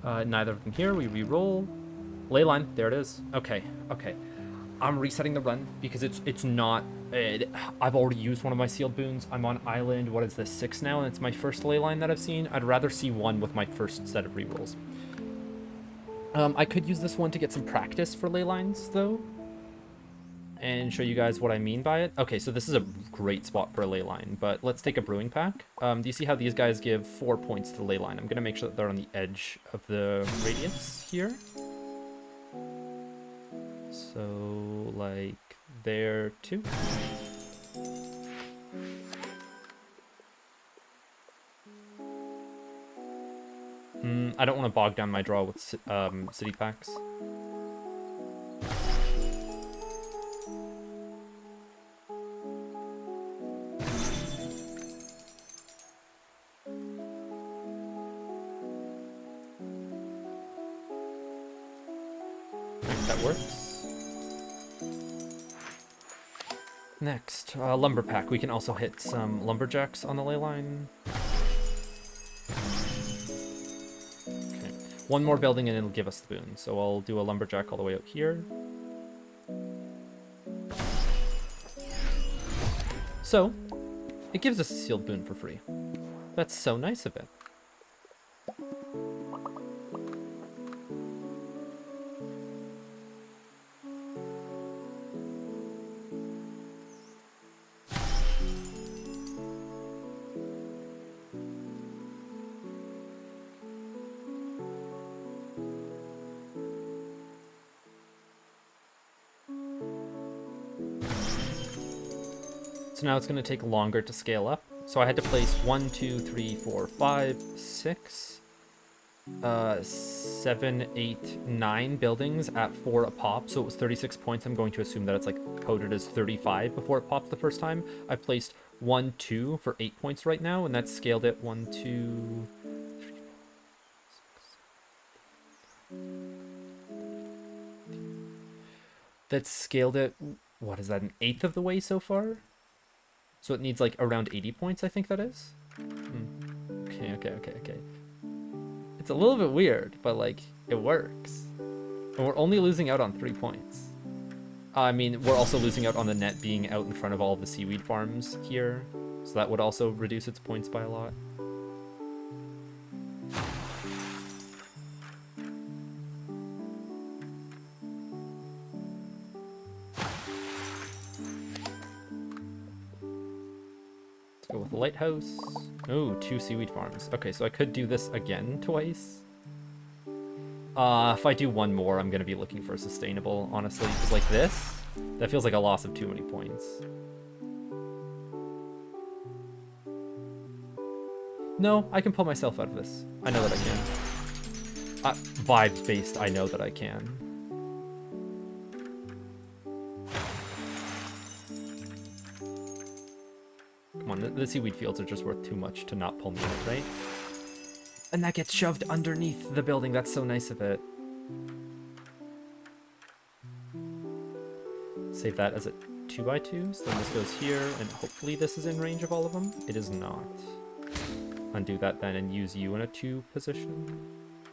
Neither of them here. We re-roll. Leyline. There it is. Okay. Okay. I'm resetting the run because it's not... I've already used one of my sealed boons. I'm on island, what is this, 6 now? And it's my first leyline that I've seen. I'd rather see one with my first set of rerolls. I could use this one to get some practice for leylines, though. And show you guys what I mean by it. Okay, so this is a great spot for a leyline, but let's take a brewing pack. Do you see how these guys give 4 points to the leyline? I'm going to make sure that they're on the edge of the radius here. So, like, there too. I don't want to bog down my draw with city packs. That works. Next, lumber pack. We can also hit some lumberjacks on the ley line. Okay. One more building and it'll give us the boon. So I'll do a lumberjack all the way out here. So, it gives us a sealed boon for free. That's so nice of it. So now it's going to take longer to scale up. So I had to place 1, 2, 3, 4, 5, 6, 7, 8, 9 buildings at 4 a pop. So it was 36 points. I'm going to assume that it's like coded as 35 before it popped the first time. I placed 1, 2 for 8 points right now, and that's scaled at 1, 2, 3, 4, 6, 7. That's scaled at, what is that, an eighth of the way so far? So it needs like around 80 points, I think that is. Okay. It's a little bit weird, but like, it works. And we're only losing out on 3 points. I mean, we're also losing out on the net being out in front of all of the seaweed farms here. So that would also reduce its points by a lot. Go with the lighthouse. Oh, 2 seaweed farms. Okay, so I could do this again twice. If I do one more, I'm going to be looking for a sustainable, honestly. Because like this, that feels like a loss of too many points. No, I can pull myself out of this. I know that I can. Vibes-based, I know that I can. Come on, the seaweed fields are just worth too much to not pull me out, right? And that gets shoved underneath the building. That's so nice of it. Save that as a 2x2. So then this goes here, and hopefully this is in range of all of them. It is not. Undo that then and use you in a 2 position.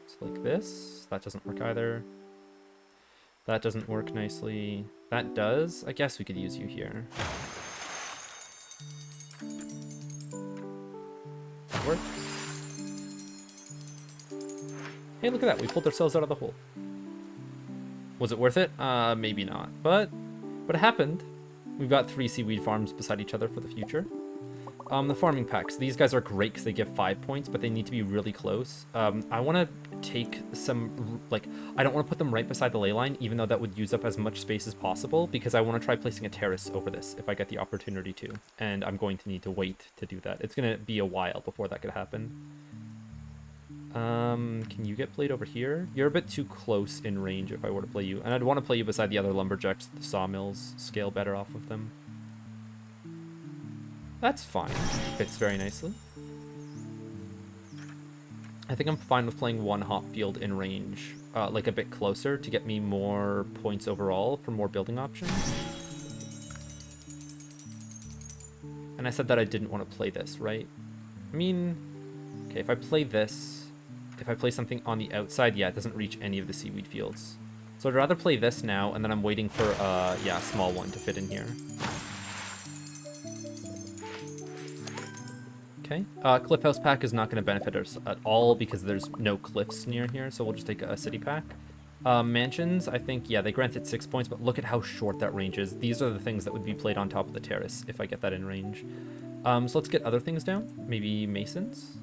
So like this. That doesn't work either. That doesn't work nicely. That does. I guess we could use you here. Works. Hey, look at that. We pulled ourselves out of the hole. Was it worth it? Maybe not. But it happened. We've got 3 seaweed farms beside each other for the future. The farming packs. These guys are great because they give 5 points, but they need to be really close. I want to take some, like, I don't want to put them right beside the ley line, even though that would use up as much space as possible, because I want to try placing a terrace over this if I get the opportunity to. And I'm going to need to wait to do that. It's going to be a while before that could happen. Can you get played over here? You're a bit too close in range if I were to play you. And I'd want to play you beside the other lumberjacks. The sawmills scale better off of them. That's fine. Fits very nicely. I think I'm fine with playing 1 hop field in range, like a bit closer to get me more points overall for more building options. And I said that I didn't want to play this, right? I mean, okay, if I play this, if I play something on the outside, yeah, it doesn't reach any of the seaweed fields. So I'd rather play this now, and then I'm waiting for, yeah, a small one to fit in here. Okay, Cliff House pack is not going to benefit us at all because there's no cliffs near here, so we'll just take a city pack. Mansions, I think, yeah, they granted 6 points, but look at how short that range is. These are the things that would be played on top of the terrace if I get that in range. So let's get other things down. Maybe masons.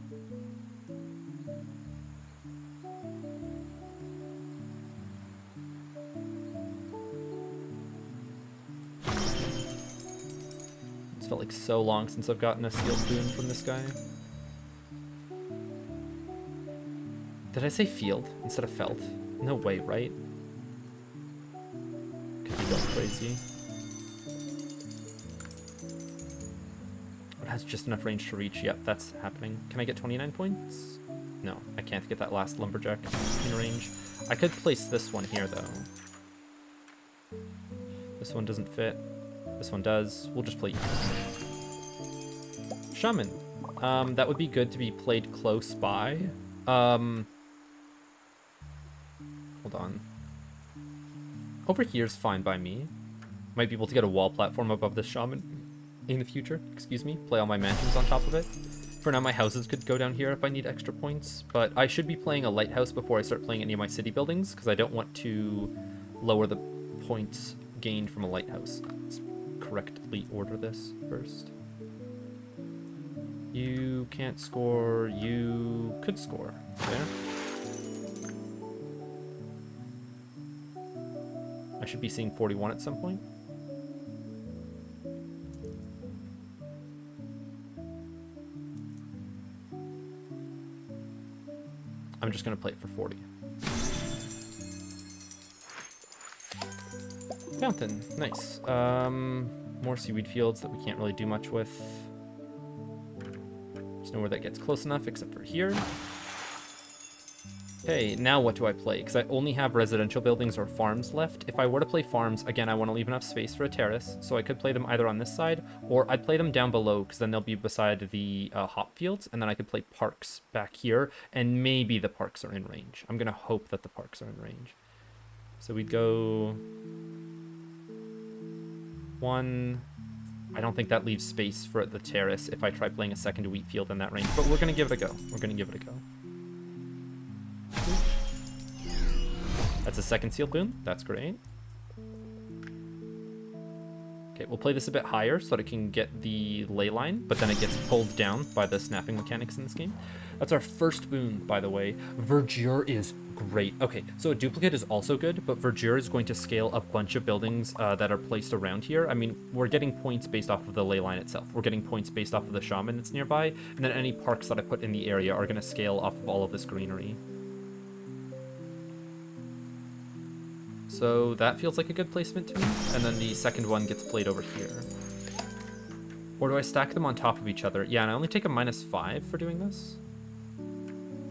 It's felt like so long since I've gotten a sealed boon from this guy. Did I say field instead of felt? No way, right? Could be going crazy. It has just enough range to reach. Yep, that's happening. Can I get 29 points? No, I can't get that last lumberjack in range. I could place this one here, though. This one doesn't fit. This one does. We'll just play Shaman. That would be good to be played close by. Hold on. Over here's fine by me. Might be able to get a wall platform above the Shaman in the future. Excuse me. Play all my mansions on top of it. For now, my houses could go down here if I need extra points. But I should be playing a lighthouse before I start playing any of my city buildings, because I don't want to lower the points gained from a lighthouse. Let's correctly order this first. You can't score. You could score. There. I should be seeing 41 at some point. I'm just going to play it for 40. Fountain. Nice. More seaweed fields that we can't really do much with. There's nowhere that gets close enough except for here. Okay, now what do I play? Because I only have residential buildings or farms left. If I were to play farms, again, I want to leave enough space for a terrace, so I could play them either on this side, or I'd play them down below, because then they'll be beside the hop fields, and then I could play parks back here, and maybe the parks are in range. I'm going to hope that the parks are in range. So we'd go... 1... I don't think that leaves space for the terrace if I try playing a second wheat field in that range, but we're going to give it a go. We're going to give it a go. That's a second sealed boon. That's great. Okay, we'll play this a bit higher so that it can get the ley line, but then it gets pulled down by the snapping mechanics in this game. That's our first boon, by the way. Verdure is great. Okay, so a duplicate is also good, but Verdure is going to scale a bunch of buildings that are placed around here. I mean, we're getting points based off of the ley line itself. We're getting points based off of the shaman that's nearby, and then any parks that I put in the area are going to scale off of all of this greenery. So that feels like a good placement to me. And then the second one gets played over here. Or do I stack them on top of each other? Yeah, and I only take a -5 for doing this.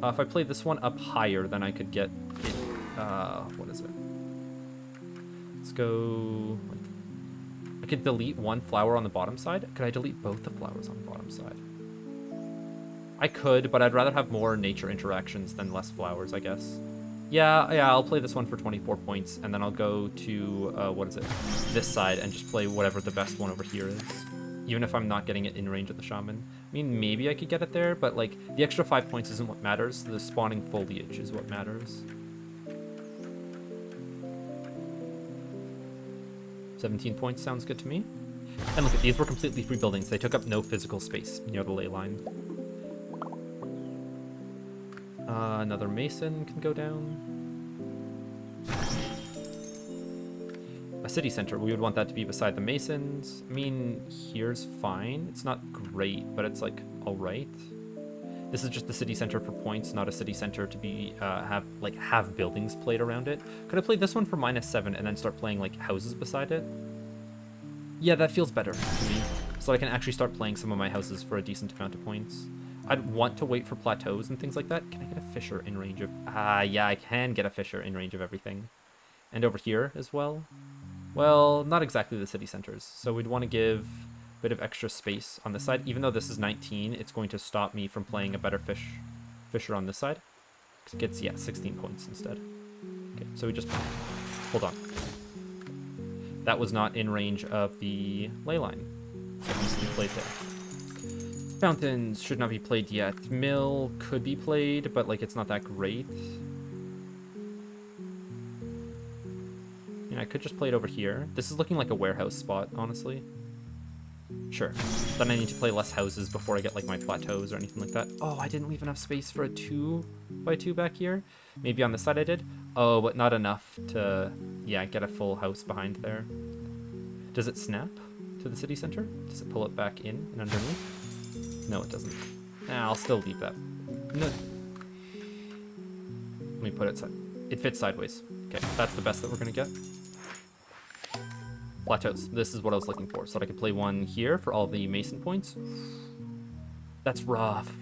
If I play this one up higher, then I could get it. What is it? Let's go... I could delete one flower on the bottom side. Could I delete both the flowers on the bottom side? I could, but I'd rather have more nature interactions than less flowers, I guess. Yeah, I'll play this one for 24 points, and then I'll go to, what is it? This side, and just play whatever the best one over here is. Even if I'm not getting it in range of the shaman. I mean, maybe I could get it there, but, like, the extra 5 points isn't what matters. The spawning foliage is what matters. 17 points sounds good to me. And look, these were completely free buildings. They took up no physical space near the ley line. Another mason can go down. A city center, we would want that to be beside the masons. I mean, here's fine. It's not great, but it's like, all right. This is just the city center for points, not a city center to be, have buildings played around it. Could I play this one for -7 and then start playing, like, houses beside it? Yeah, that feels better to me. So I can actually start playing some of my houses for a decent amount of points. I'd want to wait for plateaus and things like that. Can I get a fisher in range of... yeah, I can get a fisher in range of everything. And over here as well. Well, not exactly the city centers. So we'd want to give a bit of extra space on this side. Even though this is 19, it's going to stop me from playing a better fisher on this side. gets, yeah, 16 points instead. Okay, so we just... Hold on. That was not in range of the leyline. So it needs to be played there. Fountains should not be played yet. Mill could be played, but, like, it's not that great. I could just play it over here. This is looking like a warehouse spot, honestly. Sure. Then I need to play less houses before I get, like, my plateaus or anything like that. Oh, I didn't leave enough space for a 2x2 back here. Maybe on this side I did. Oh, but not enough to, yeah, get a full house behind there. Does it snap to the city center? Does it pull it back in and underneath? No, it doesn't. Nah, I'll still leave that. No. Let me put it side. It fits sideways. Okay, that's the best that we're gonna get. Plateaus. This is what I was looking for, so that I could play one here for all the mason points. That's rough.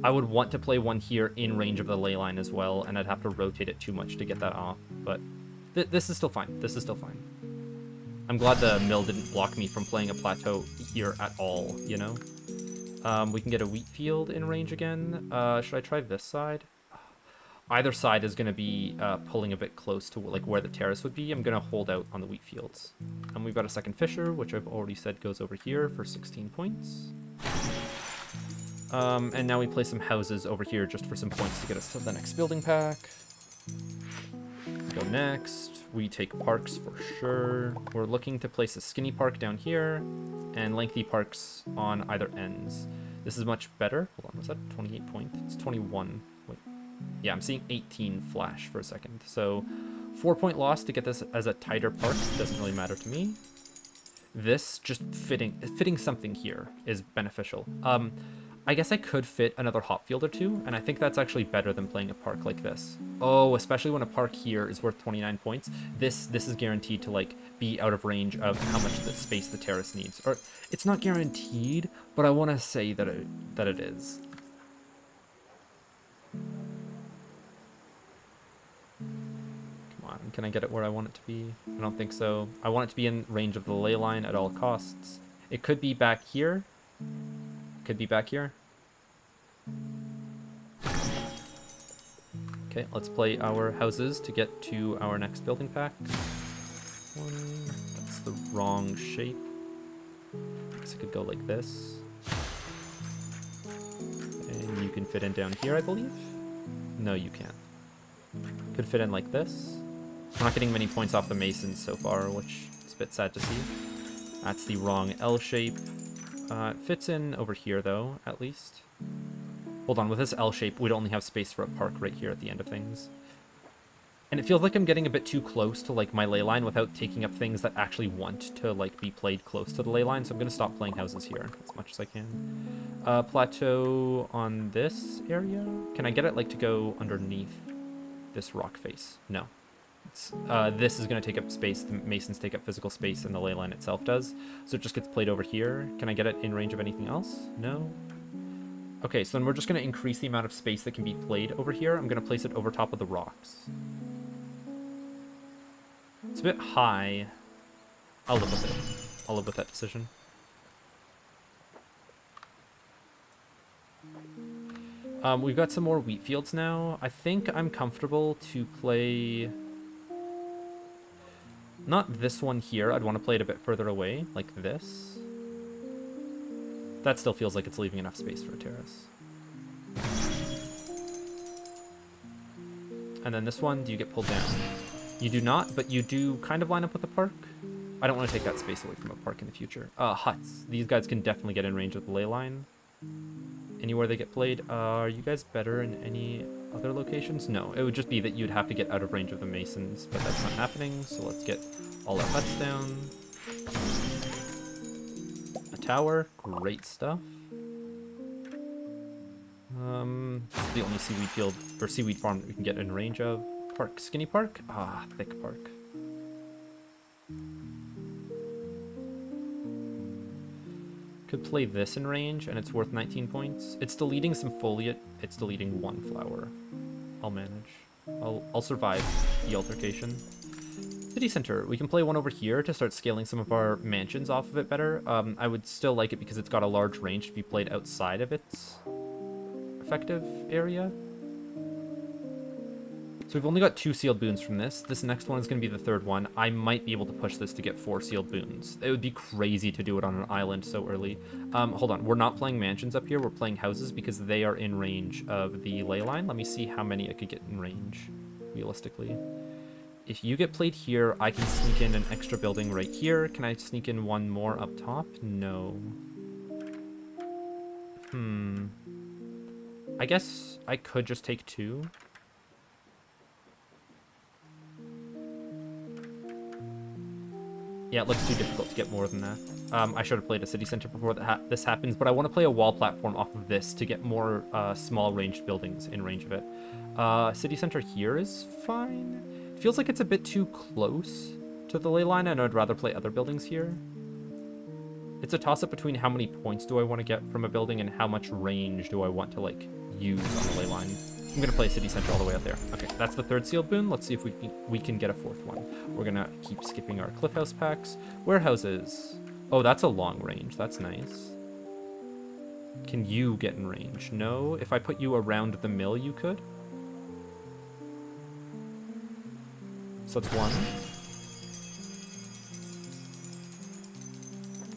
I would want to play one here in range of the ley line as well, and I'd have to rotate it too much to get that off, but this is still fine. This is still fine. I'm glad the mill didn't block me from playing a plateau here at all, you know? We can get a wheat field in range again. Should I try this side? Either side is going to be pulling a bit close to like where the terrace would be. I'm going to hold out on the wheat fields. And we've got a second fisher, which I've already said goes over here for 16 points. And now we play some houses over here just for some points to get us to the next building pack. Go next. We take parks for sure. We're looking to place a skinny park down here and lengthy parks on either ends. This is much better. Hold on, was that 28 points? It's 21. Wait. Yeah, I'm seeing 18 flash for a second. So 4-point loss to get this as a tighter park doesn't really matter to me. This just fitting something here is beneficial. I guess I could fit another hop field or two, and I think that's actually better than playing a park like this. Oh, especially when a park here is worth 29 points. This is guaranteed to like be out of range of how much the space the terrace needs. Or it's not guaranteed, but I want to say that it is. Come on, can I get it where I want it to be? I don't think so. I want it to be in range of the ley line at all costs. It could be back here. Could be back here. Okay, let's play our houses to get to our next building pack. One, that's the wrong shape. I guess it could go like this. And you can fit in down here, I believe? No, you can't. Could fit in like this. We're not getting many points off the masons so far, which is a bit sad to see. That's the wrong L shape. It fits in over here, though, at least. Hold on, with this L shape, we'd only have space for a park right here at the end of things. And it feels like I'm getting a bit too close to, like, my ley line without taking up things that actually want to, like, be played close to the ley line, so I'm going to stop playing houses here as much as I can. Plateau on this area? Can I get it, like, to go underneath this rock face? No. This is going to take up space. The masons take up physical space, and the ley line itself does. So it just gets played over here. Can I get it in range of anything else? No. Okay, so then we're just going to increase the amount of space that can be played over here. I'm going to place it over top of the rocks. It's a bit high. I'll live with it. I'll live with that decision. We've got some more wheat fields now. I think I'm comfortable to play... Not this one here. I'd want to play it a bit further away, like this. That still feels like it's leaving enough space for a terrace. And then this one, do you get pulled down? You do not, but you do kind of line up with a park. I don't want to take that space away from a park in the future. Huts. These guys can definitely get in range of the ley line. Anywhere they get played. Are you guys better in any other locations? No, it would just be that you'd have to get out of range of the masons, but that's not happening, so let's get all our huts down. A tower, great stuff. This is the only seaweed field, or seaweed farm that we can get in range of. Park, skinny park? Ah, thick park. Could play this in range, and it's worth 19 points. It's deleting some foliage. It's deleting one flower. I'll manage. I'll survive the altercation. City center. We can play one over here to start scaling some of our mansions off of it better. I would still like it because it's got a large range to be played outside of its effective area. So we've only got 2 sealed boons from this. This next one is going to be the 3rd one. I might be able to push this to get 4 sealed boons. It would be crazy to do it on an island so early. Hold on. We're not playing mansions up here. We're playing houses because they are in range of the ley line. Let me see how many I could get in range, realistically. If you get played here, I can sneak in an extra building right here. Can I sneak in one more up top? No. I guess I could just take 2. Yeah, it looks too difficult to get more than that. I should have played a city center before this happens, but I want to play a wall platform off of this to get more small ranged buildings in range of it. City center here is fine. Feels like it's a bit too close to the ley line, and I'd rather play other buildings here. It's a toss-up between how many points do I want to get from a building and how much range do I want to, like, use on the ley line. I'm going to play city center all the way out there. Okay, that's the 3rd sealed boon. Let's see if we can get a 4th one. We're going to keep skipping our cliff house packs. Warehouses. Oh, that's a long range. That's nice. Can you get in range? No. If I put you around the mill, you could. So that's 1.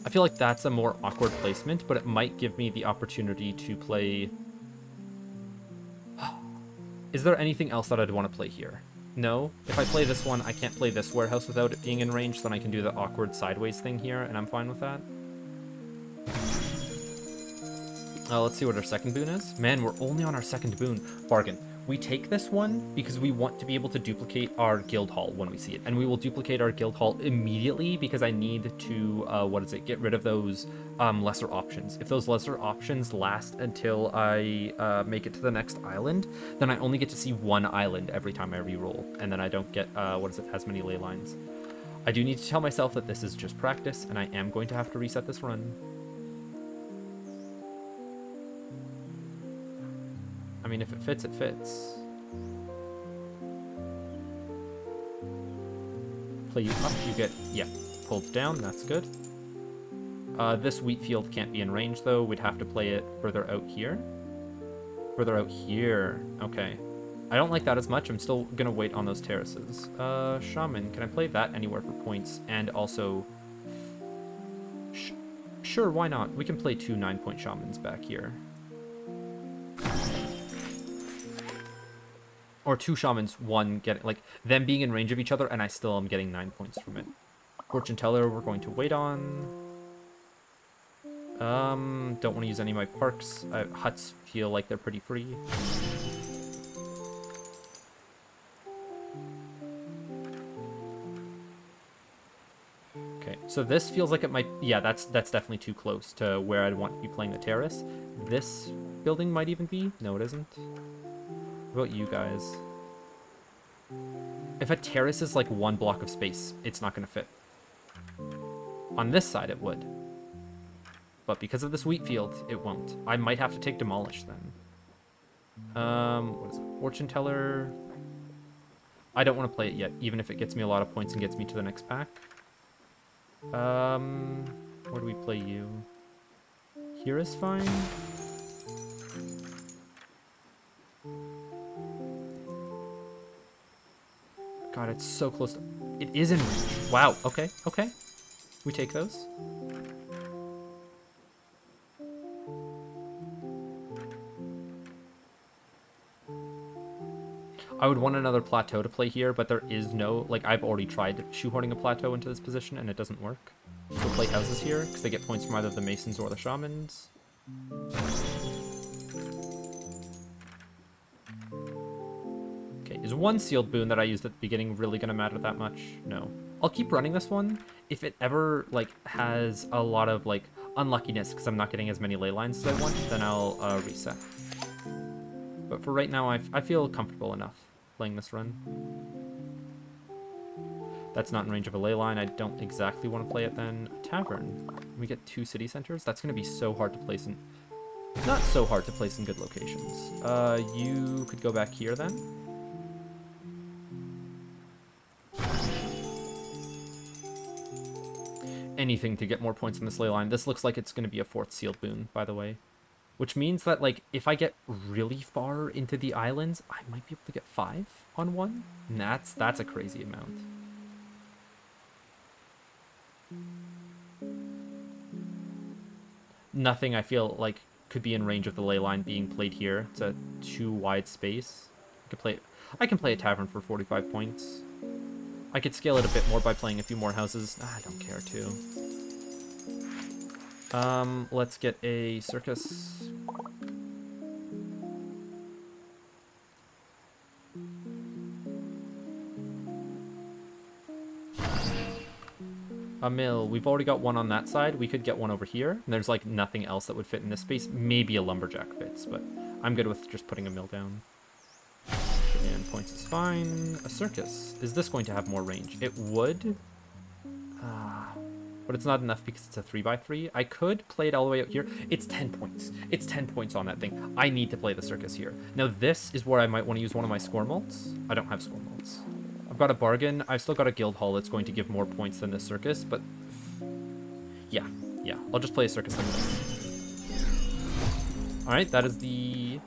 I feel like that's a more awkward placement, but it might give me the opportunity to play... Is there anything else that I'd want to play here? No. If I play this one, I can't play this warehouse without it being in range, then I can do the awkward sideways thing here, and I'm fine with that. Let's see what our 2nd boon is. Man, we're only on our 2nd boon. Bargain. We take this one because we want to be able to duplicate our guild hall when we see it. And we will duplicate our guild hall immediately because I need to, get rid of those lesser options. If those lesser options last until I make it to the next island, then I only get to see 1 island every time I re-roll. And then I don't get, as many ley lines. I do need to tell myself that this is just practice, and I am going to have to reset this run. I mean, if it fits, it fits. Play you up, you get, yeah, pulled down, that's good. This wheat field can't be in range, though. We'd have to play it further out here. Further out here, okay. I don't like that as much. I'm still gonna wait on those terraces. Shaman, can I play that anywhere for points? And also, sure, why not? We can play 2 9-point shamans back here. Or 2 shamans, 1 getting, like, them being in range of each other, and I still am getting 9 points from it. Fortune teller, we're going to wait on. Don't want to use any of my parks. Huts feel like they're pretty free. Okay, so this feels like it might, yeah, that's definitely too close to where I'd want to be playing the terrace. This building might even be, no it isn't. What about you guys? If a terrace is like 1 block of space, it's not going to fit. On this side it would. But because of this wheat field, it won't. I might have to take demolish then. What is it? Fortune teller. I don't want to play it yet, even if it gets me a lot of points and gets me to the next pack. Where do we play you? Here is fine. God, it's so close to... It is in range. Wow, okay, okay. We take those. I would want another plateau to play here, but there is no... Like, I've already tried shoehorning a plateau into this position, and it doesn't work. So play houses here, because they get points from either the masons or the shamans. Okay, is 1 sealed boon that I used at the beginning really going to matter that much? No. I'll keep running this one. If it ever, like, has a lot of, like, unluckiness because I'm not getting as many ley lines as I want, then I'll reset. But for right now, I feel comfortable enough playing this run. That's not in range of a ley line. I don't exactly want to play it then. Tavern. We get 2 city centers. That's going to be so hard to place in... Not so hard to place in good locations. You could go back here then. Anything to get more points on this ley line. This looks like it's going to be a 4th sealed boon, by the way. which means that, like, if I get really far into the islands, I might be able to get 5 on one. And that's a crazy amount. Nothing I feel like could be in range of the ley line being played here. It's a too wide space. I can play a tavern for 45 points. I could scale it a bit more by playing a few more houses. I don't care to. Let's get a circus. A mill. We've already got one on that side. We could get one over here. And there's like nothing else that would fit in this space. Maybe a lumberjack fits, but I'm good with just putting a mill down. And points is fine. A circus. Is this going to have more range? It would. But it's not enough because it's a 3x3. I could play it all the way out here. It's 10 points. It's 10 points on that thing. I need to play the circus here. Now this is where I might want to use one of my score molds. I don't have score molds. I've got a bargain. I've still got a guild hall that's going to give more points than the circus, but yeah. I'll just play a circus like this. All right, that is the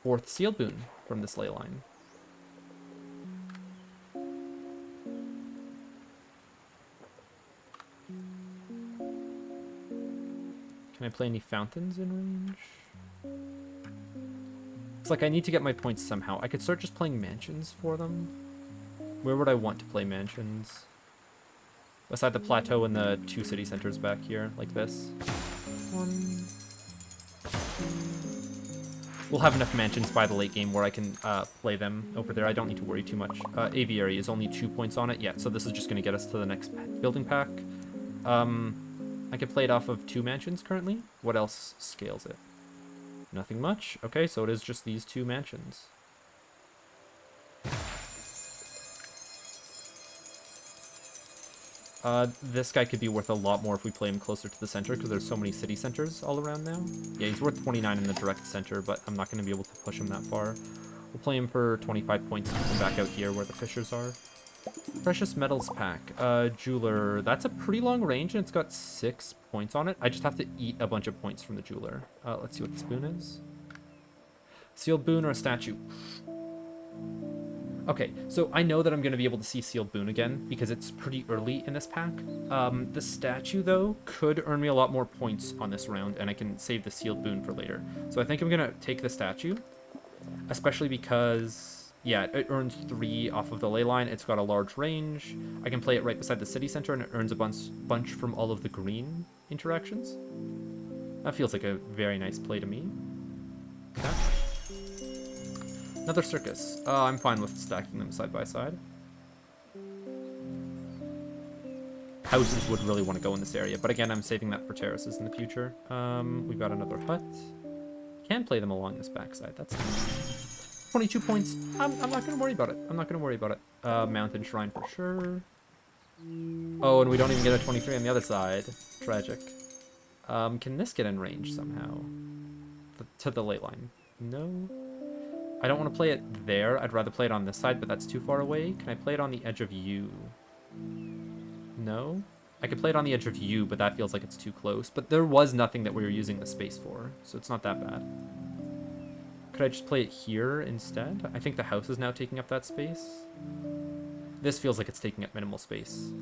4th sealed boon from this ley line. Can I play any fountains in range? It's like I need to get my points somehow. I could start just playing mansions for them. Where would I want to play mansions? Beside the plateau and the 2 city centers back here, like this. 1, 2. We'll have enough mansions by the late game where I can play them over there. I don't need to worry too much. Aviary is only 2 points on it. Yeah, so this is just going to get us to the next building pack. I could play it off of 2 mansions currently. What else scales it? Nothing much. Okay, so it is just these 2 mansions. This guy could be worth a lot more if we play him closer to the center because there's so many city centers all around now. Yeah, he's worth 29 in the direct center, but I'm not going to be able to push him that far. We'll play him for 25 points and come back out here where the fishers are. Precious metals pack. Jeweler. That's a pretty long range and it's got 6 points on it. I just have to eat a bunch of points from the jeweler. Let's see what this boon is. Sealed boon or a statue? Okay, so I know that I'm going to be able to see sealed boon again because it's pretty early in this pack. The statue, though, could earn me a lot more points on this round, and I can save the sealed boon for later. So I think I'm going to take the statue, especially because, yeah, it earns 3 off of the ley line. It's got a large range. I can play it right beside the city center, and it earns a bunch from all of the green interactions. That feels like a very nice play to me. Okay. Another circus. I'm fine with stacking them side by side. Houses would really want to go in this area, but again, I'm saving that for terraces in the future. We've got another hut. Can play them along this backside. That's nice. 22 points. I'm not going to worry about it. I'm not going to worry about it. Mountain shrine for sure. Oh, and we don't even get a 23 on the other side. Tragic. Can this get in range somehow? To the ley line. No. I don't want to play it there. I'd rather play it on this side, but that's too far away. Can I play it on the edge of U? No? I could play it on the edge of U, but that feels like it's too close. But there was nothing that we were using the space for, so it's not that bad. Could I just play it here instead? I think the house is now taking up that space. This feels like it's taking up minimal space.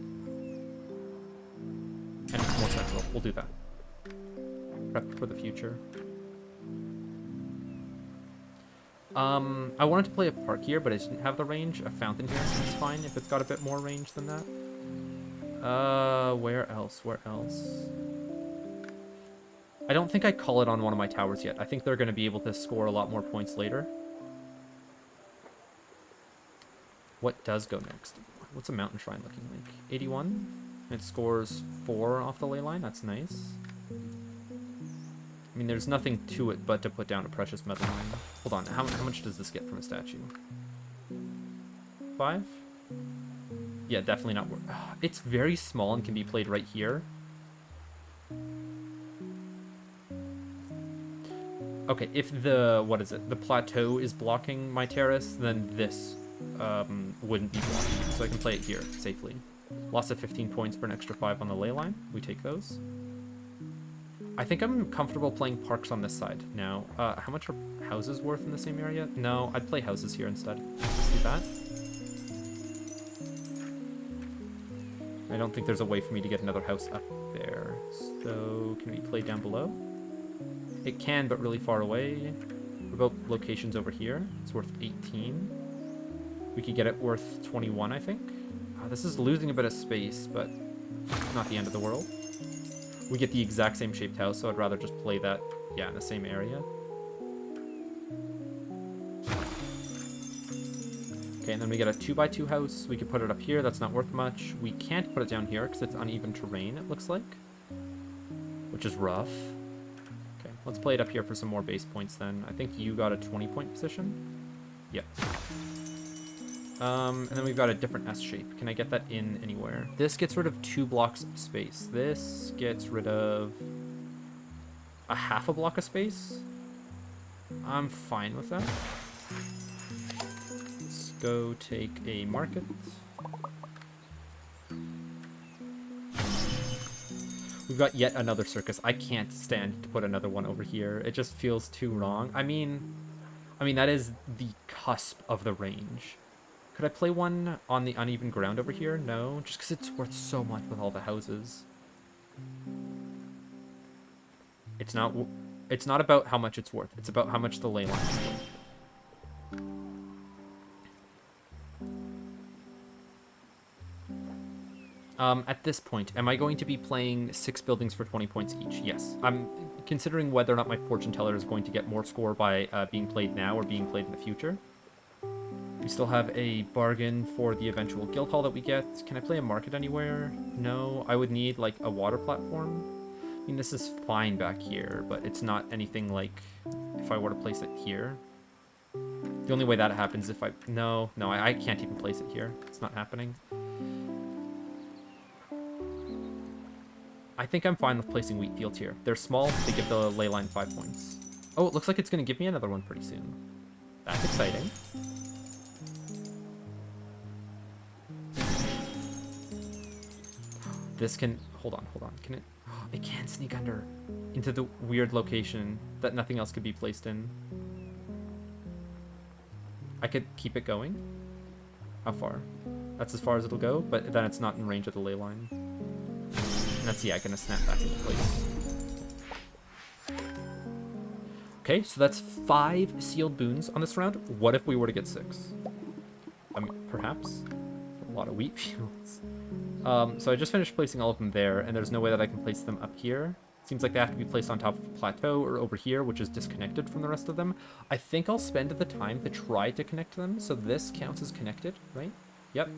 And it's more central. We'll do that. Prep for the future. I wanted to play a park here, but it didn't have the range. A fountain here seems fine if it's got a bit more range than that. Where else? Where else? I don't think I call it on one of my towers yet. I think they're going to be able to score a lot more points later. What does go next? What's a mountain shrine looking like? 81? It scores 4 off the ley line. That's nice. I mean, there's nothing to it but to put down a precious metal line. Hold on, how much does this get from a statue? 5? Yeah, definitely not worth. It's very small and can be played right here. Okay, if the, what is it? The plateau is blocking my terrace, then this wouldn't be blocking. So I can play it here safely. Loss of 15 points for an extra 5 on the ley line. We take those. I think I'm comfortable playing parks on this side now. How much are houses worth in the same area? No, I'd play houses here instead. See that? I don't think there's a way for me to get another house up there. So, can we play down below? It can, but really far away. What about locations over here? It's worth 18. We could get it worth 21, I think. This is losing a bit of space, but not the end of the world. We get the exact same shaped house, so I'd rather just play that, yeah, in the same area. Okay, and then we get a 2x2 house. We could put it up here. That's not worth much. We can't put it down here because it's uneven terrain, it looks like. Which is rough. Okay, let's play it up here for some more base points then. I think you got a 20-point position. Yep. And then we've got a different S shape. Can I get that in anywhere? This gets rid of 2 blocks of space. This gets rid of a half a block of space. I'm fine with that. Let's go take a market. We've got yet another circus. I can't stand to put another one over here. It just feels too wrong. I mean, that is the cusp of the range. Could I play one on the uneven ground over here? No, just because it's worth so much with all the houses. It's not about how much it's worth. It's about how much the ley line is worth. At this point, am I going to be playing 6 buildings for 20 points each? Yes. I'm considering whether or not my fortune teller is going to get more score by being played now or being played in the future. We still have a bargain for the eventual guild hall that we get. Can I play a market anywhere? No, I would need like a water platform. I mean, this is fine back here, but it's not anything like if I were to place it here. The only way that happens if I... No, I can't even place it here. It's not happening. I think I'm fine with placing wheat fields here. They're small. They give the ley line 5 points. Oh, it looks like it's going to give me another one pretty soon. That's exciting. This can... Hold on. Can it... It can sneak under into the weird location that nothing else could be placed in. I could keep it going. How far? That's as far as it'll go, but then it's not in range of the ley line. And that's, yeah, gonna snap back into place. Okay, so that's 5 sealed boons on this round. What if we were to get 6? Perhaps. A lot of wheat fields. So I just finished placing all of them there, and there's no way that I can place them up here. Seems like they have to be placed on top of the plateau or over here, which is disconnected from the rest of them. I think I'll spend the time to try to connect them, so this counts as connected, right? Yep.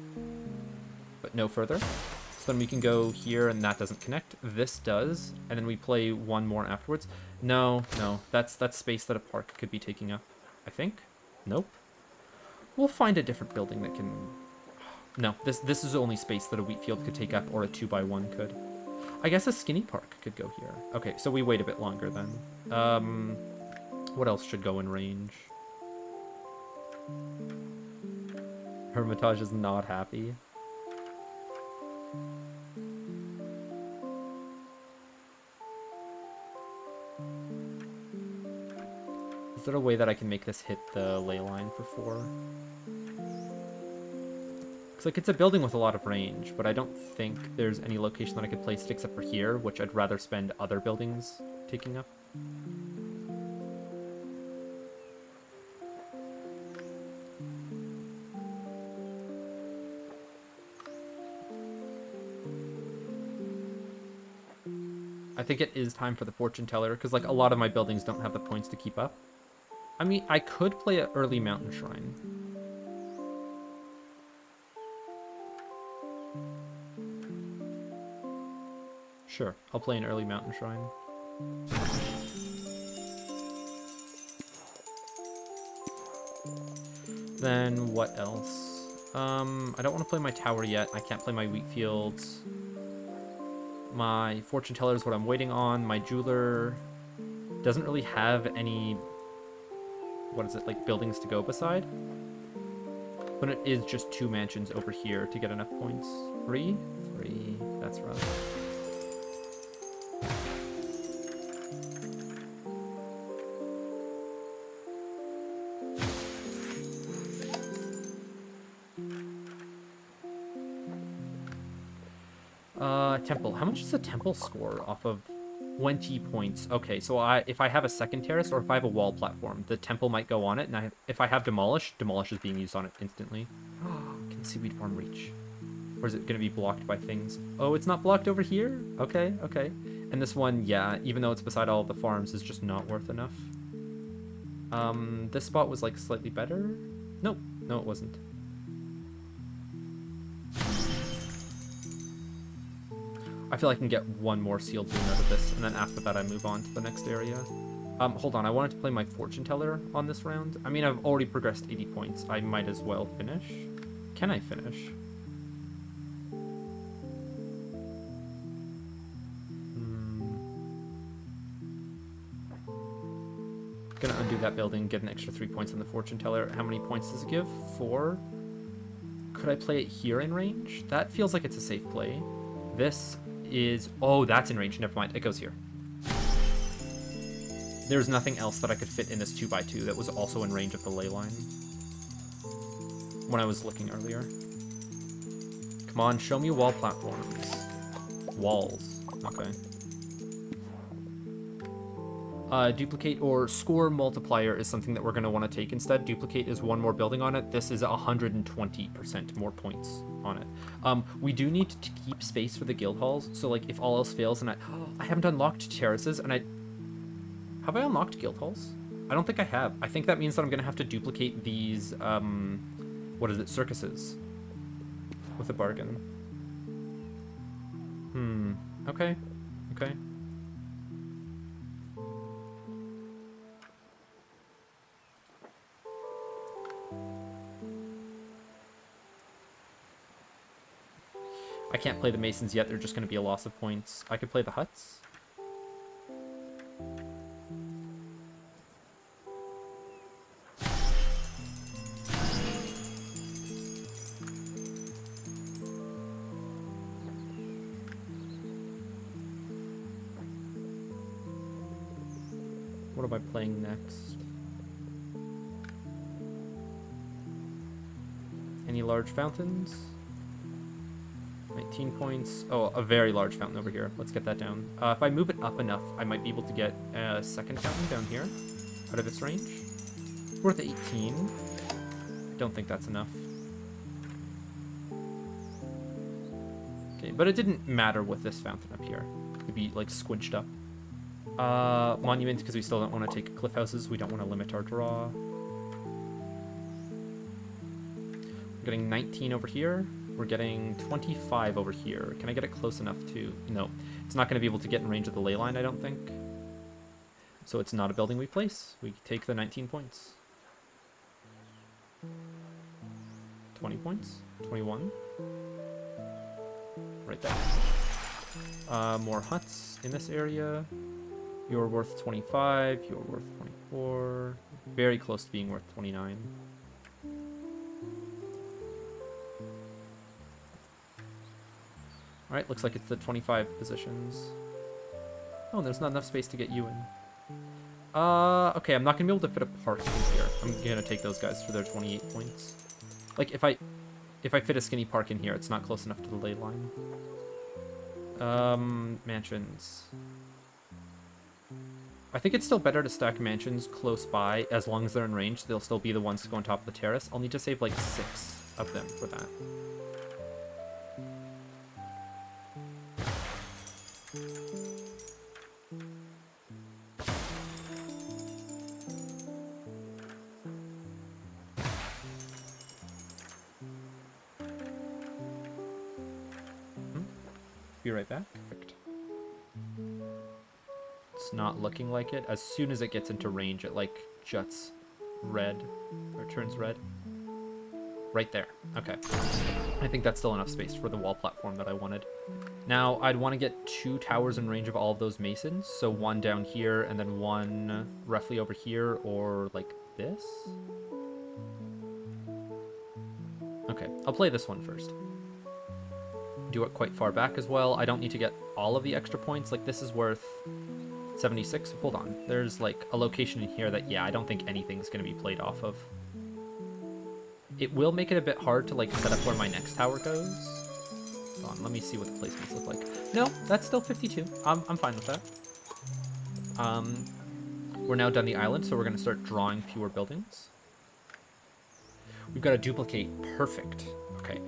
But no further. So then we can go here, and that doesn't connect. This does, and then we play one more afterwards. No, that's space that a park could be taking up, I think. Nope. We'll find a different building that can... No, this is only space that a wheat field could take up, or a 2x1 could. I guess a skinny park could go here. Okay, so we wait a bit longer then. What else should go in range? Hermitage is not happy. Is there a way that I can make this hit the ley line for 4? Looks like it's a building with a lot of range, but I don't think there's any location that I could place it except for here, which I'd rather spend other buildings taking up. I think it is time for the fortune teller, because like a lot of my buildings don't have the points to keep up. I mean, I could play an early mountain shrine. Sure, I'll play an early mountain shrine. Then what else? I don't want to play my tower yet. I can't play my wheat fields. My fortune teller is what I'm waiting on. My jeweler doesn't really have any, what is it, like buildings to go beside. But it is just 2 mansions over here to get enough points. 3? 3, that's rough. Temple. How much does a temple score off of 20 points? Okay, so if I have a second terrace or if I have a wall platform, the temple might go on it, and if I have demolish is being used on it instantly. Can the seaweed farm reach? Or is it going to be blocked by things? Oh, it's not blocked over here? Okay, okay. And this one, yeah, even though it's beside all of the farms, is just not worth enough. This spot was like slightly better. Nope, no it wasn't. I feel I can get one more sealed boon out of this, and then after that I move on to the next area. Hold on, I wanted to play my fortune teller on this round. I mean, I've already progressed 80 points. I might as well finish. Can I finish? Gonna undo that building, get an extra 3 points on the fortune teller. How many points does it give? 4. Could I play it here in range? That feels like it's a safe play. This is... Oh, that's in range. Never mind. It goes here. There's nothing else that I could fit in this 2x2 that was also in range of the ley line when I was looking earlier. Come on, show me wall platforms. Walls. Okay. Duplicate or score multiplier is something that we're going to want to take instead. Duplicate is one more building on it. This is 120% more points on it. We do need to keep space for the guild halls. So like if all else fails and I haven't unlocked terraces and have I unlocked guild halls? I don't think I have. I think that means that I'm going to have to duplicate these, what is it, circuses with a bargain. Okay. Okay. I can't play the masons yet, they're just going to be a loss of points. I could play the huts. What am I playing next? Any large fountains? 19 points. Oh, a very large fountain over here. Let's get that down. If I move it up enough, I might be able to get a second fountain down here out of its range. Worth 18. Don't think that's enough. Okay, but it didn't matter with this fountain up here. It'd be like squinched up. Monument, because we still don't want to take cliff houses. We don't want to limit our draw. We're getting 19 over here. We're getting 25 over here. Can I get it close enough to... No. It's not going to be able to get in range of the ley line, I don't think. So it's not a building we place. We take the 19 points. 20 points? 21? Right there. More huts in this area. You're worth 25. You're worth 24. Very close to being worth 29. Alright, looks like it's the 25 positions. Oh, there's not enough space to get you in. Okay, I'm not gonna be able to fit a park in here. I'm gonna take those guys for their 28 points. Like, if I fit a skinny park in here, it's not close enough to the ley line. Mansions. I think it's still better to stack mansions close by, as long as they're in range. They'll still be the ones to go on top of the terrace. I'll need to save like 6 of them for that. Be right back. Perfect. It's not looking like it. As soon as it gets into range, it like juts red, or turns red. Right there. Okay. I think that's still enough space for the wall platform that I wanted. Now, I'd want to get 2 towers in range of all of those masons. So one down here, and then one roughly over here, or like this. Okay, I'll play this one first. Do it quite far back as well. I don't need to get all of the extra points. Like, this is worth 76. Hold on. There's, like, a location in here that, yeah, I don't think anything's going to be played off of. It will make it a bit hard to, like, set up where my next tower goes. Hold on, let me see what the placements look like. No, that's still 52. I'm fine with that. We're now done the island, so we're going to start drawing fewer buildings. We've got to duplicate. Perfect. Okay.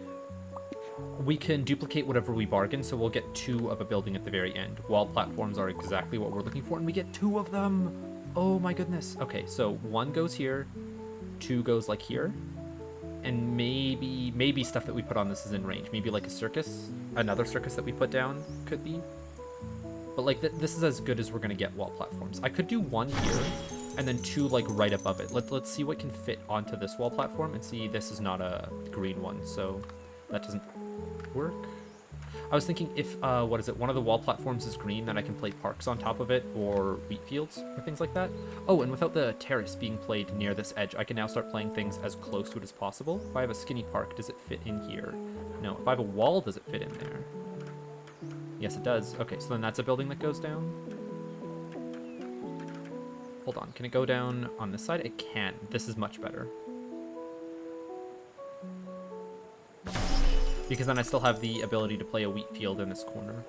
We can duplicate whatever we bargain, so we'll get 2 of a building at the very end. Wall platforms are exactly what we're looking for, and we get 2 of them. Oh my goodness. Okay, so 1 goes here, 2 goes like here, and maybe stuff that we put on this is in range. Maybe like a circus, another circus that we put down could be. But like this is as good as we're gonna get wall platforms. I could do 1 here, and then 2 like right above it. Let's see what can fit onto this wall platform, and see this is not a green one, so that doesn't work. I was thinking if one of the wall platforms is green, then I can play parks on top of it, or wheat fields, or things like that. Oh, and without the terrace being played near this edge, I can now start playing things as close to it as possible. If I have a skinny park, does it fit in here? No. If I have a wall, does it fit in there? Yes, it does. Okay, so then that's a building that goes down. Hold on, can it go down on this side? It can. This is much better. Because then I still have the ability to play a wheat field in this corner.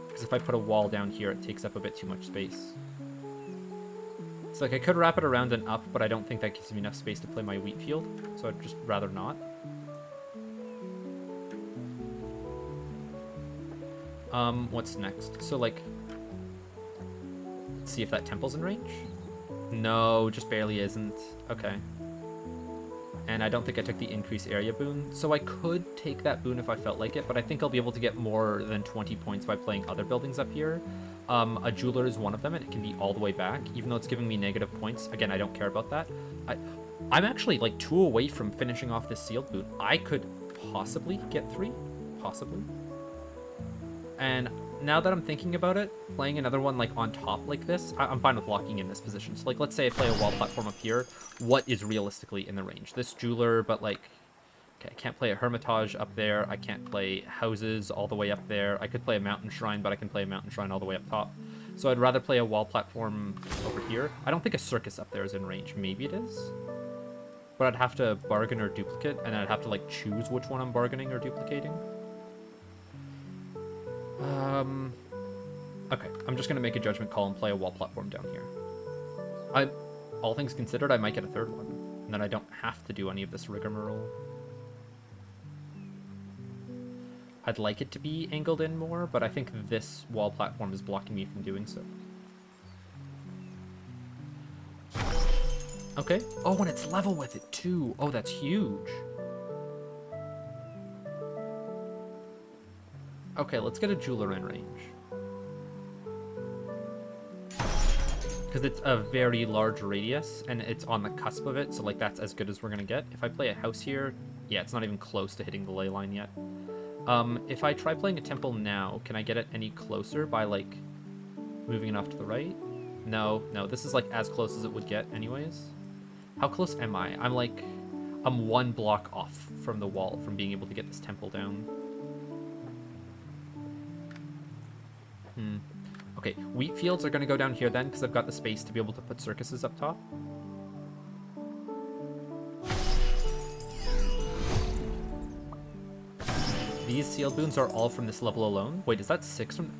Because if I put a wall down here, it takes up a bit too much space. It's like I could wrap it around and up, but I don't think that gives me enough space to play my wheat field. So I'd just rather not. What's next? So like, let's see if that temple's in range. No, just barely isn't. Okay. And I don't think I took the increase area boon. So I could take that boon if I felt like it, but I think I'll be able to get more than 20 points by playing other buildings up here. A jeweler is one of them, and it can be all the way back, even though it's giving me negative points. Again, I don't care about that. I'm actually like 2 away from finishing off this sealed boon. I could possibly get 3, possibly. And now that I'm thinking about it, playing another one like on top like this, I'm fine with locking in this position. So like, let's say I play a wall platform up here. What is realistically in the range? This jeweler, but like, okay, I can't play a hermitage up there. I can't play houses all the way up there. I could play a mountain shrine, but I can play a mountain shrine all the way up top. So I'd rather play a wall platform over here. I don't think a circus up there is in range. Maybe it is. But I'd have to bargain or duplicate, and I'd have to like choose which one I'm bargaining or duplicating. Okay, I'm just gonna make a judgment call and play a wall platform down here. All things considered, I might get a 3rd one, and then I don't have to do any of this rigmarole. I'd like it to be angled in more, but I think this wall platform is blocking me from doing so. Okay. Oh, and it's level with it too. Oh, that's huge. Okay, let's get a jeweler in range. Because it's a very large radius, and it's on the cusp of it, so like that's as good as we're gonna get. If I play a house here, yeah, it's not even close to hitting the ley line yet. If I try playing a temple now, can I get it any closer by like moving it off to the right? No, this is like as close as it would get anyways. How close am I? I'm 1 block off from the wall, from being able to get this temple down. Okay, wheat fields are going to go down here then, because I've got the space to be able to put circuses up top. These sealed boons are all from this level alone. Wait, is that 6 from...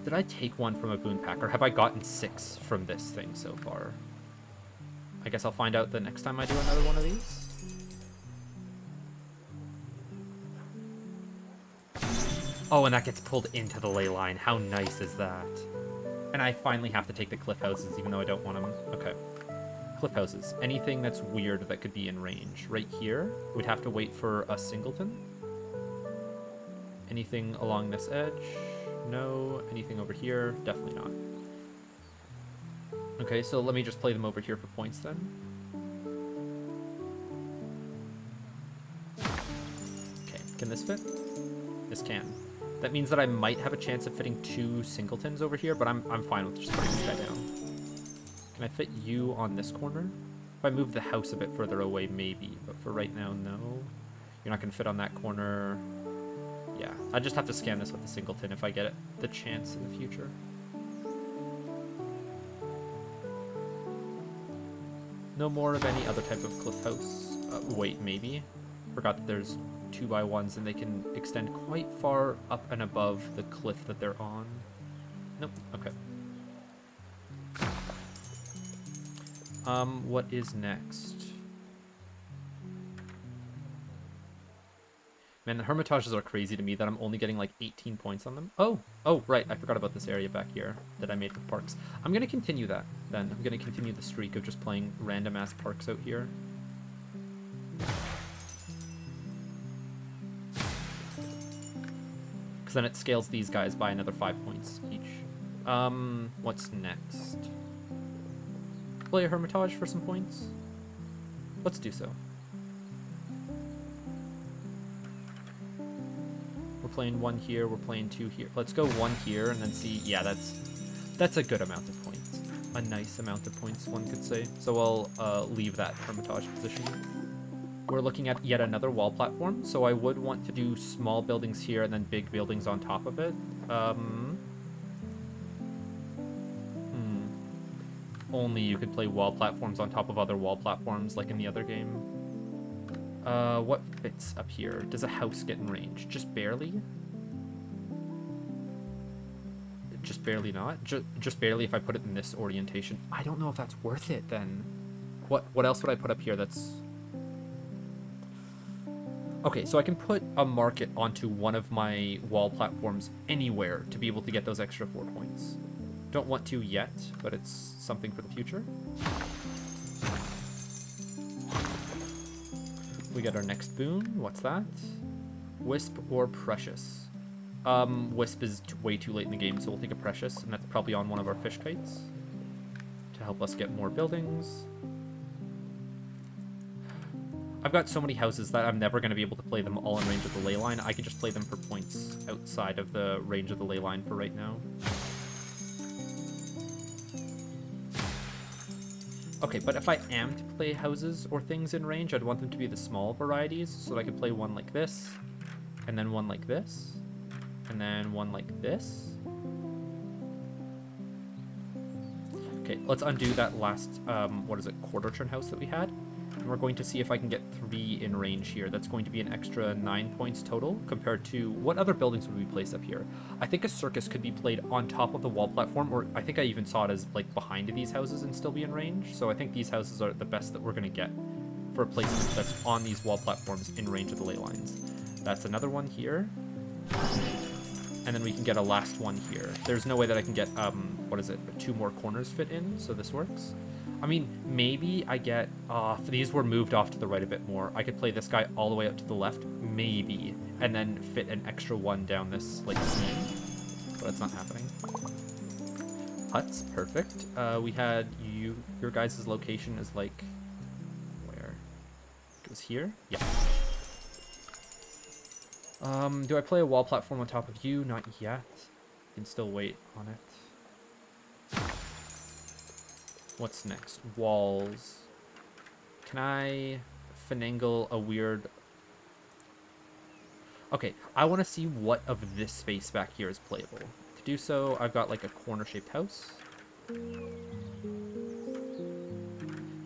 Did I take 1 from a boon pack, or have I gotten 6 from this thing so far? I guess I'll find out the next time I do another one of these. Oh, and that gets pulled into the ley line. How nice is that? And I finally have to take the cliff houses, even though I don't want them. Okay. Cliff houses. Anything that's weird that could be in range. Right here, we'd have to wait for a singleton. Anything along this edge? No. Anything over here? Definitely not. Okay, so let me just play them over here for points then. Okay, can this fit? This can. That means that I might have a chance of fitting 2 singletons over here, but I'm fine with just putting this guy down. Can I fit you on this corner? If I move the house a bit further away, maybe, but for right now, no. You're not going to fit on that corner. Yeah, I just have to scan this with a singleton if I get the chance in the future. No more of any other type of cliff house. Wait, maybe? Forgot that there's 2x1s, and they can extend quite far up and above the cliff that they're on. Nope. Okay. What is next? Man, the Hermitages are crazy to me that I'm only getting like 18 points on them. Oh, right. I forgot about this area back here that I made with parks. I'm going to continue that then. I'm going to continue the streak of just playing random ass parks out here. Because then it scales these guys by another 5 points each. What's next? Play a Hermitage for some points? Let's do so. We're playing 1 here, we're playing 2 here. Let's go 1 here and then see. Yeah, that's a good amount of points. A nice amount of points, one could say. So I'll leave that Hermitage position. We're looking at yet another wall platform, so I would want to do small buildings here and then big buildings on top of it. Only you could play wall platforms on top of other wall platforms like in the other game. What fits up here? Does a house get in range? Just barely? Just barely not? Just barely if I put it in this orientation. I don't know if that's worth it then. What else would I put up here that's... Okay, so I can put a market onto one of my wall platforms anywhere to be able to get those extra 4 points. Don't want to yet, but it's something for the future. We got our next boon. What's that? Wisp or Precious? Wisp is way too late in the game, so we'll take a Precious, and that's probably on one of our fish kites to help us get more buildings. I've got so many houses that I'm never going to be able to play them all in range of the ley line. I can just play them for points outside of the range of the ley line for right now. Okay, but if I am to play houses or things in range, I'd want them to be the small varieties, so that I could play one like this, and then one like this, and then one like this. Okay, let's undo that last, what is it, quarter turn house that we had. And we're going to see if I can get 3 in range here. That's going to be an extra 9 points total compared to... What other buildings would we place up here? I think a circus could be played on top of the wall platform, or I think I even saw it as like behind these houses and still be in range. So I think these houses are the best that we're going to get for a placement that's on these wall platforms in range of the ley lines. That's another one here. And then we can get a last one here. There's no way that I can get, what is it, 2 more corners fit in, so this works. I mean, maybe I get, if these were moved off to the right a bit more, I could play this guy all the way up to the left, maybe, and then fit an extra one down this, like, seam. But it's not happening. Huts, perfect. We had your guys' location is, like, where? It was here? Yeah. Do I play a wall platform on top of you? Not yet. I can still wait on it. What's next? Walls. Can I finagle a weird... Okay, I want to see what of this space back here is playable. To do so, I've got like a corner-shaped house.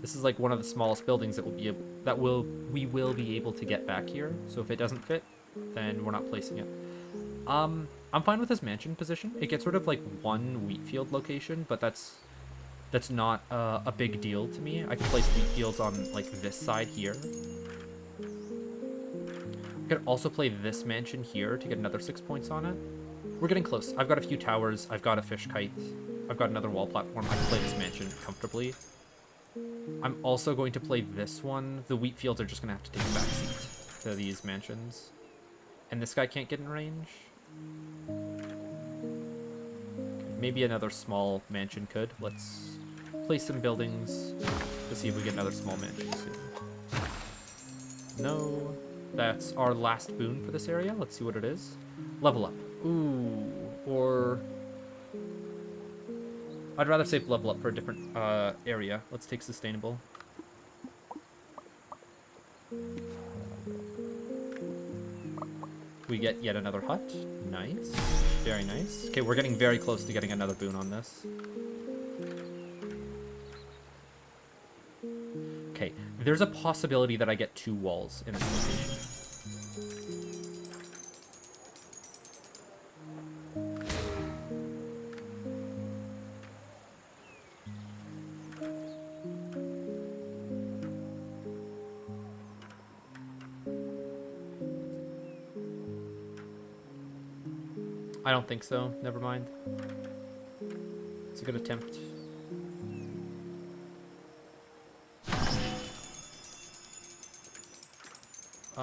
This is like one of the smallest buildings that we will be able to get back here. So if it doesn't fit, then we're not placing it. I'm fine with this mansion position. It gets rid of like one wheat field location, but that's not a big deal to me. I can place wheat fields on like this side here. I could also play this mansion here to get another 6 points on it. We're getting close. I've got a few towers. I've got a fish kite. I've got another wall platform. I can play this mansion comfortably. I'm also going to play this one. The wheat fields are just going to have to take a backseat to these mansions. And this guy can't get in range. Maybe another small mansion could. Let's place some buildings to see if we get another small mansion soon. No. That's our last boon for this area. Let's see what it is. Level up. Ooh. Or... I'd rather save level up for a different area. Let's take sustainable. We get yet another hut. Nice. Very nice. Okay, we're getting very close to getting another boon on this. Okay, there's a possibility that I get 2 walls in this location. I don't think so. Never mind. It's a good attempt.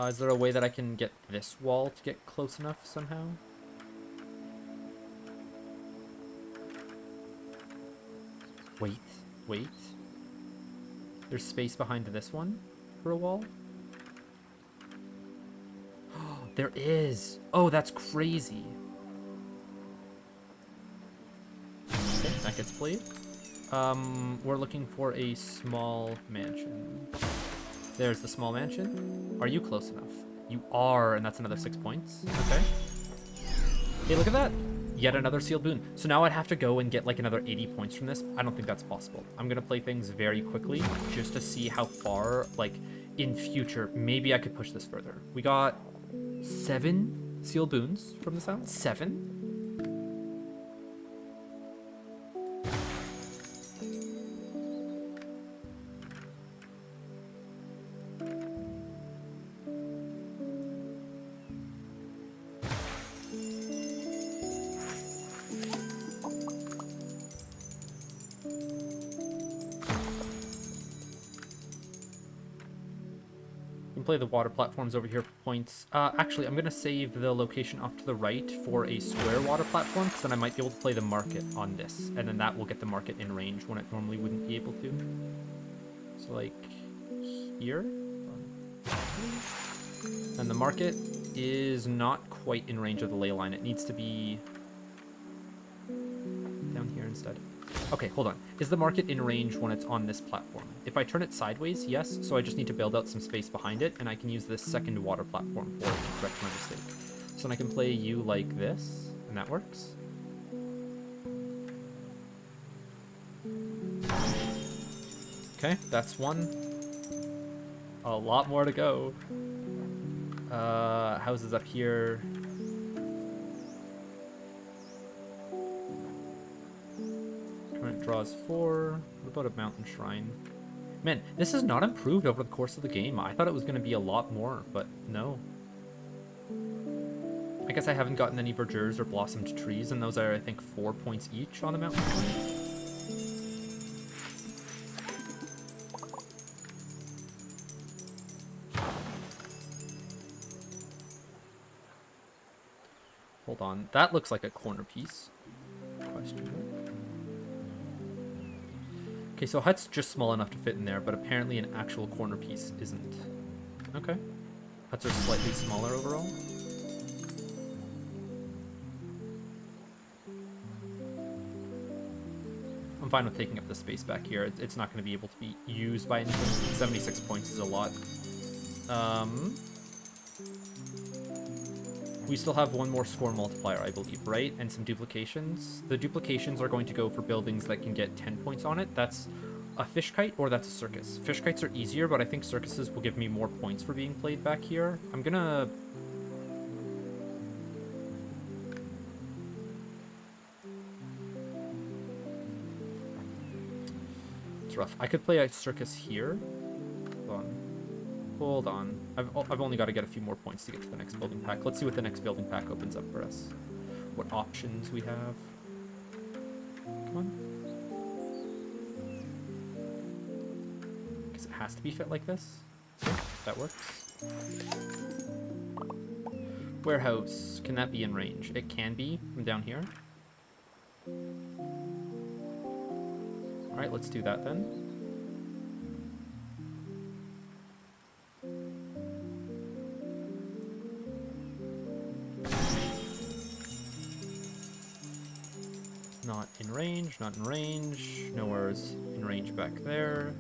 Is there a way that I can get this wall to get close enough somehow? Wait, wait. There's space behind this one for a wall? There is! Oh, that's crazy. Okay, that gets played. We're looking for a small mansion. There's the small mansion. Are you close enough? You are, and that's another 6 points. Okay. Hey, look at that. Yet another sealed boon. So now I'd have to go and get like another 80 points from this. I don't think that's possible. I'm going to play things very quickly just to see how far, like, in future, maybe I could push this further. We got 7 sealed boons from this island. 7? Play the water platforms over here for points. Actually, I'm going to save the location off to the right for a square water platform, because then I might be able to play the market on this, and then that will get the market in range when it normally wouldn't be able to. So, like, here? And the market is not quite in range of the ley line. It needs to be down here instead. Okay, hold on. Is the market in range when it's on this platform? If I turn it sideways, yes, so I just need to build out some space behind it, and I can use this second water platform for it to correct my mistake. So then I can play you like this, and that works. Okay, that's one. A lot more to go. Houses up here. Current draws 4. What about a mountain shrine? Man, this is not improved over the course of the game. I thought it was going to be a lot more, but no. I guess I haven't gotten any verdures or blossomed trees, and those are, I think, 4 points each on the mountain shrine. Hold on. That looks like a corner piece. Question mark. Okay, so hut's just small enough to fit in there, but apparently an actual corner piece isn't. Okay. Huts are slightly smaller overall. I'm fine with taking up the space back here. It's not going to be able to be used by anything. 76 points is a lot. We still have one more score multiplier, I believe, right? And some duplications. The duplications are going to go for buildings that can get 10 points on it. That's a fish kite or that's a circus. Fish kites are easier, but I think circuses will give me more points for being played back here. I'm gonna... It's rough. I could play a circus here. Hold on. Hold on. I've only got to get a few more points to get to the next building pack. Let's see what the next building pack opens up for us. What options we have. Come on. Because it has to be fit like this. Okay, that works. Warehouse. Can that be in range? It can be from down here. Alright, let's do that then. Not in range, not in range. Nowhere's in range back there.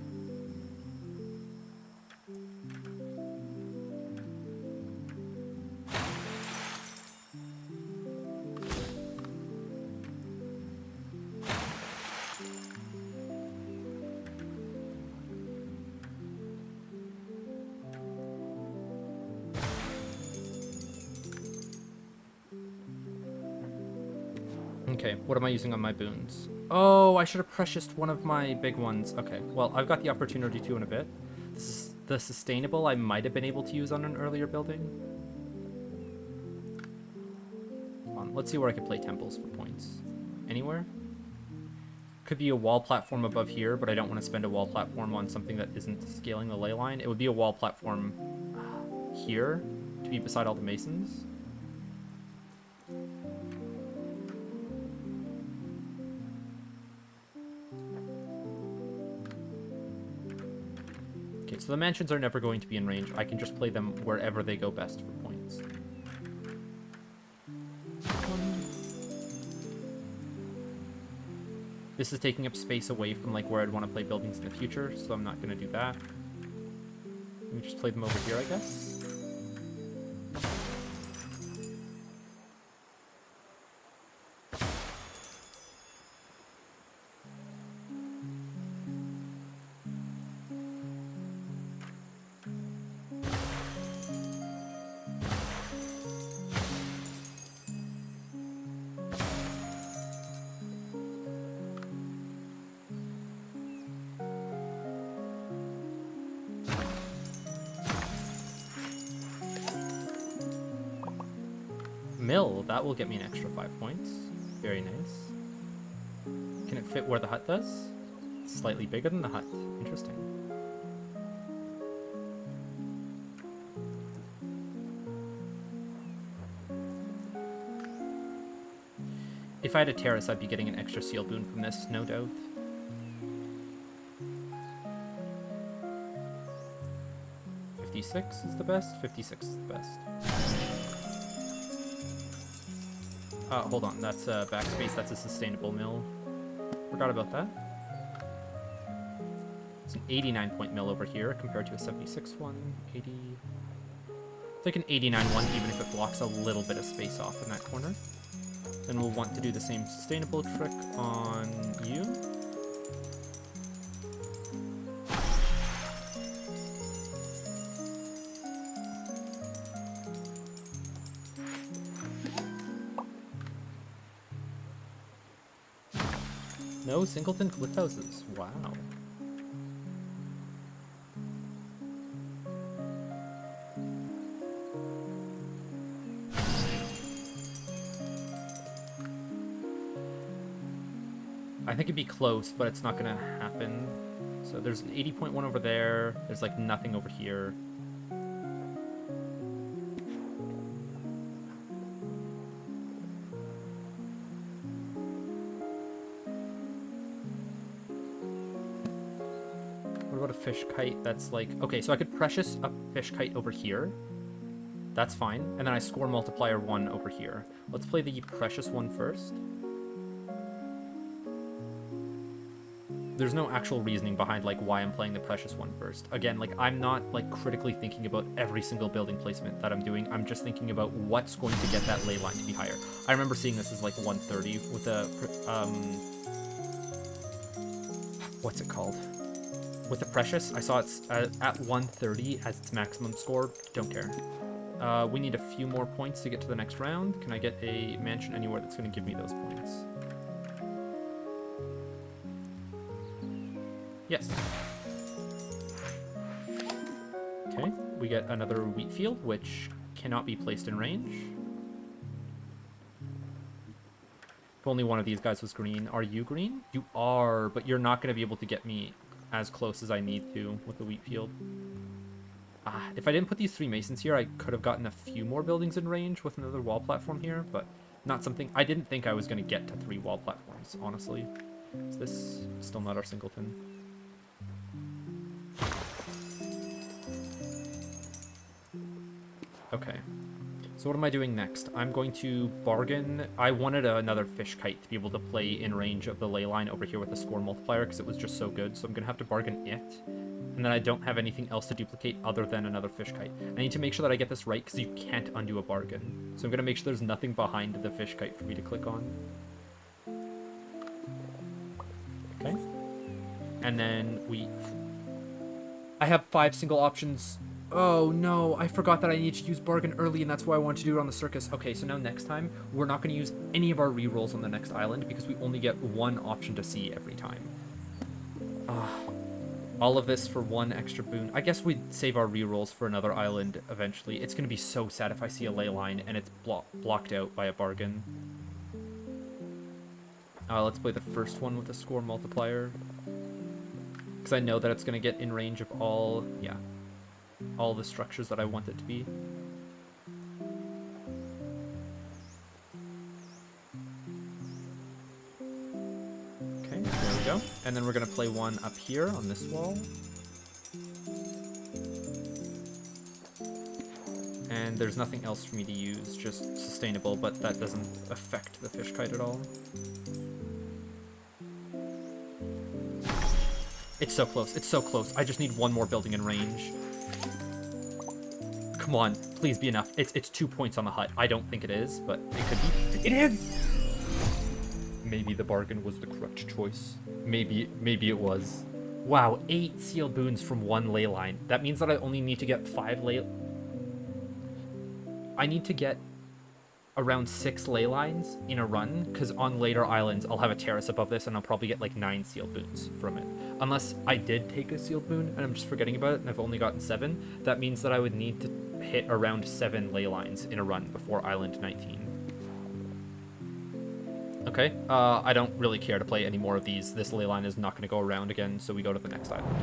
Okay, what am I using on my boons? Oh, I should have precioused one of my big ones. Okay, well, I've got the opportunity to in a bit. This is the sustainable I might have been able to use on an earlier building. Let's see where I could play temples for points. Anywhere? Could be a wall platform above here, but I don't want to spend a wall platform on something that isn't scaling the ley line. It would be a wall platform here to be beside all the masons. Okay, so the mansions are never going to be in range. I can just play them wherever they go best for points. This is taking up space away from like where I'd want to play buildings in the future, so I'm not going to do that. Let me just play them over here, I guess. Mill, that will get me an extra 5 points. Very nice. Can it fit where the hut does? It's slightly bigger than the hut. Interesting. If I had a terrace, I'd be getting an extra seal boon from this, no doubt. $56 is the best? 56 is the best. Hold on, that's backspace, that's a sustainable mill. Forgot about that. It's an 89 point mill over here compared to a 76 one. 80. It's like an 89 one, even if it blocks a little bit of space off in that corner. Then we'll want to do the same sustainable trick on you. No singleton cliff houses. Wow. I think it'd be close, but it's not gonna happen. So there's an 80.1 over there. There's like nothing over here. What about a fish kite that's like... Okay, so I could precious a fish kite over here. That's fine. And then I score multiplier 1 over here. Let's play the precious one first. There's no actual reasoning behind like why I'm playing the precious one first. Again, like I'm not like critically thinking about every single building placement that I'm doing. I'm just thinking about what's going to get that ley line to be higher. I remember seeing this as like 130 with a what's it called? With the precious, I saw it's at 130 as its maximum score. Don't care. We need a few more points to get to the next round. Can I get a mansion anywhere that's going to give me those points? Yes. Okay, we get another wheat field, which cannot be placed in range. If only one of these guys was green. Are you green? You are, but you're not going to be able to get me as close as I need to with the wheat field. If I didn't put these 3 masons here, I could have gotten a few more buildings in range with another wall platform here, but not something... I didn't think I was going to get to 3 wall platforms, honestly. Is this still not our singleton? Okay. So what am I doing next? I'm going to bargain. I wanted another fish kite to be able to play in range of the ley line over here with the score multiplier because it was just so good. So I'm going to have to bargain it. And then I don't have anything else to duplicate other than another fish kite. I need to make sure that I get this right because you can't undo a bargain. So I'm going to make sure there's nothing behind the fish kite for me to click on. Okay. And then I have 5 single options. Oh no, I forgot that I need to use bargain early and that's why I want to do it on the circus. Okay, so now next time, we're not going to use any of our rerolls on the next island because we only get 1 option to see every time. All of this for one extra boon. I guess we'd save our rerolls for another island eventually. It's going to be so sad if I see a ley line and it's blocked out by a bargain. Let's play the first one with a score multiplier. Because I know that it's going to get in range of all the structures that I want it to be. Okay, there we go. And then we're going to play one up here on this wall. And there's nothing else for me to use, just sustainable, but that doesn't affect the fish kite at all. It's so close, it's so close. I just need one more building in range. Come on, please be enough. It's 2 points on the hut. I don't think it is, but it could be. It is! Maybe the bargain was the correct choice. Maybe it was. Wow, 8 seal boons from 1 ley line. That means that I only need to get 5 I need to get around 6 ley lines in a run, because on later islands I'll have a terrace above this and I'll probably get like 9 sealed boons from it. Unless I did take a sealed boon and I'm just forgetting about it and I've only gotten 7, that means that I would need to hit around 7 ley lines in a run before island 19. Okay, I don't really care to play any more of these. This ley line is not going to go around again, so we go to the next island.